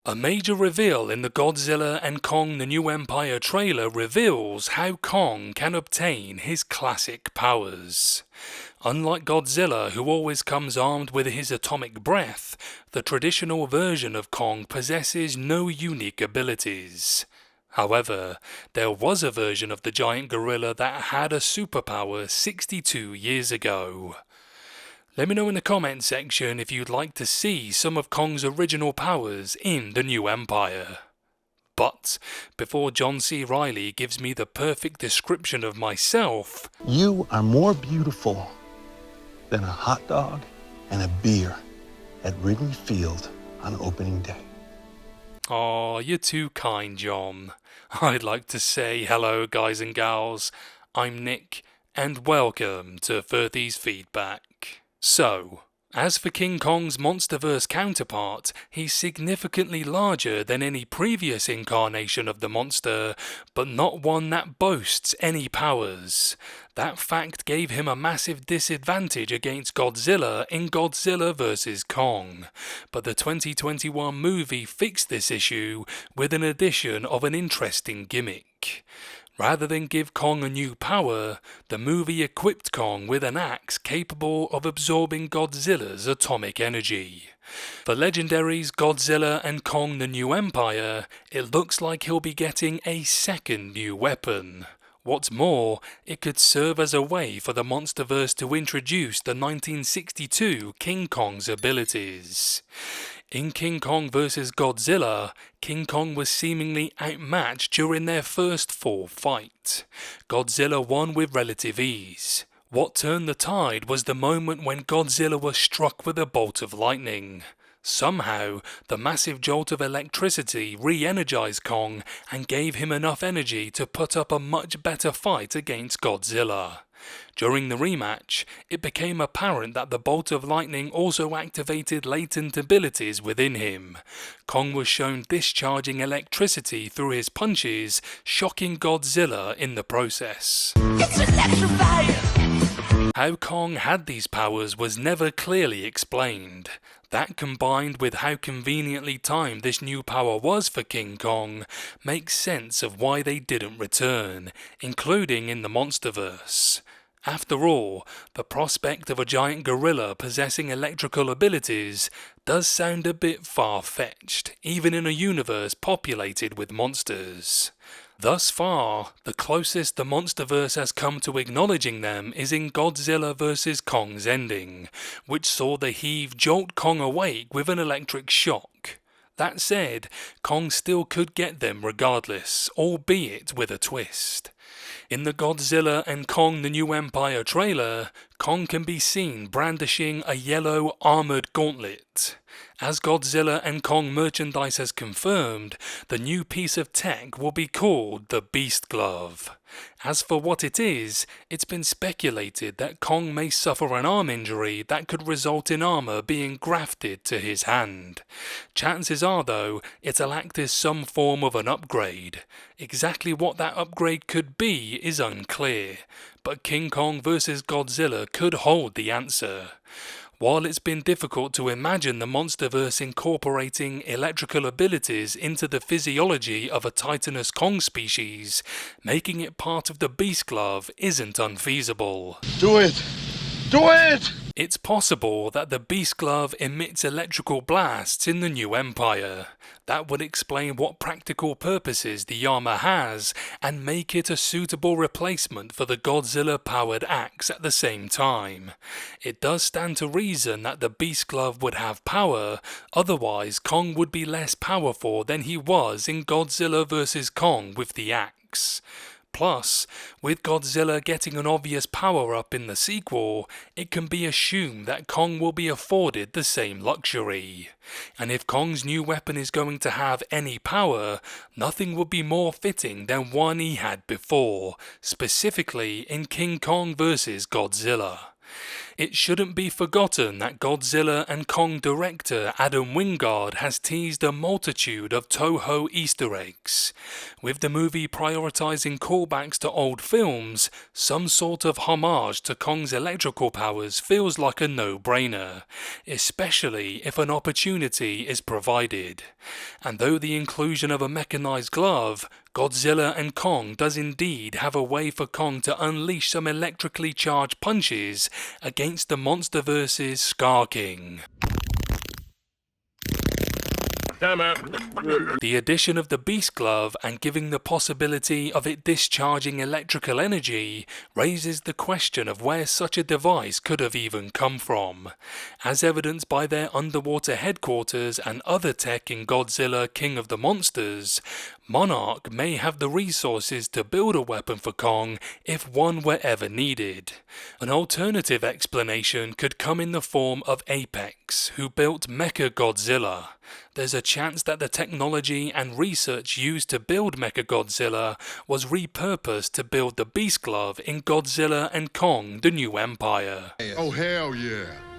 A major reveal in the Godzilla and Kong the New Empire trailer reveals how Kong can obtain his classic powers. Unlike Godzilla, who always comes armed with his atomic breath, the traditional version of Kong possesses no unique abilities. However, there was a version of the giant gorilla that had a superpower 62 years ago. Let me know in the comment section if you'd like to see some of Kong's original powers in the New Empire. But before John C. Reilly gives me the perfect description of myself, you are more beautiful than a hot dog and a beer at Wrigley Field on opening day. Aw, you're too kind, John. I'd like to say hello, guys and gals. I'm Nick, and welcome to Furthy's Feedback. So, as for King Kong's MonsterVerse counterpart, he's significantly larger than any previous incarnation of the monster, but not one that boasts any powers. That fact gave him a massive disadvantage against Godzilla in Godzilla vs. Kong, but the 2021 movie fixed this issue with an addition of an interesting gimmick. Rather than give Kong a new power, the movie equipped Kong with an axe capable of absorbing Godzilla's atomic energy. For Legendary's Godzilla and Kong the New Empire, it looks like he'll be getting a second new weapon. What's more, it could serve as a way for the MonsterVerse to introduce the 1962 King Kong's abilities. In King Kong vs. Godzilla, King Kong was seemingly outmatched during their first full fight. Godzilla won with relative ease. What turned the tide was the moment when Godzilla was struck with a bolt of lightning. Somehow, the massive jolt of electricity re-energized Kong and gave him enough energy to put up a much better fight against Godzilla. During the rematch, it became apparent that the bolt of lightning also activated latent abilities within him. Kong was shown discharging electricity through his punches, shocking Godzilla in the process. It's electrifying! How Kong had these powers was never clearly explained. That, combined with how conveniently timed this new power was for King Kong, makes sense of why they didn't return, including in the MonsterVerse. After all, the prospect of a giant gorilla possessing electrical abilities does sound a bit far-fetched, even in a universe populated with monsters. Thus far, the closest the MonsterVerse has come to acknowledging them is in Godzilla vs. Kong's ending, which saw the heave jolt Kong awake with an electric shock. That said, Kong still could get them regardless, albeit with a twist. In the Godzilla and Kong the New Empire trailer, Kong can be seen brandishing a yellow armoured gauntlet. As Godzilla and Kong merchandise has confirmed, the new piece of tech will be called the Beast Glove. As for what it is, it's been speculated that Kong may suffer an arm injury that could result in armour being grafted to his hand. Chances are, though, it'll act as some form of an upgrade. Exactly what that upgrade could be is unclear, but King Kong vs. Godzilla could hold the answer. While it's been difficult to imagine the MonsterVerse incorporating electrical abilities into the physiology of a Titanous Kong species, making it part of the Beast Glove isn't unfeasible. Do it! Do it! It's possible that the Beast Glove emits electrical blasts in the New Empire. That would explain what practical purposes the armor has and make it a suitable replacement for the Godzilla-powered axe at the same time. It does stand to reason that the Beast Glove would have power, otherwise Kong would be less powerful than he was in Godzilla vs. Kong with the axe. Plus, with Godzilla getting an obvious power-up in the sequel, it can be assumed that Kong will be afforded the same luxury. And if Kong's new weapon is going to have any power, nothing would be more fitting than one he had before, specifically in King Kong vs. Godzilla. It shouldn't be forgotten that Godzilla and Kong director Adam Wingard has teased a multitude of Toho Easter eggs. With the movie prioritizing callbacks to old films, some sort of homage to Kong's electrical powers feels like a no-brainer, especially if an opportunity is provided. And though the inclusion of a mechanized glove, Godzilla and Kong does indeed have a way for Kong to unleash some electrically charged punches against the MonsterVerse's Scar King. The addition of the Beast Glove and giving the possibility of it discharging electrical energy raises the question of where such a device could have even come from, as evidenced by their underwater headquarters and other tech in Godzilla King of the Monsters. Monarch may have the resources to build a weapon for Kong if one were ever needed. An alternative explanation could come in the form of Apex, who built Mechagodzilla. There's a chance that the technology and research used to build Mechagodzilla was repurposed to build the Beast Glove in Godzilla and Kong: The New Empire. Oh, hell yeah.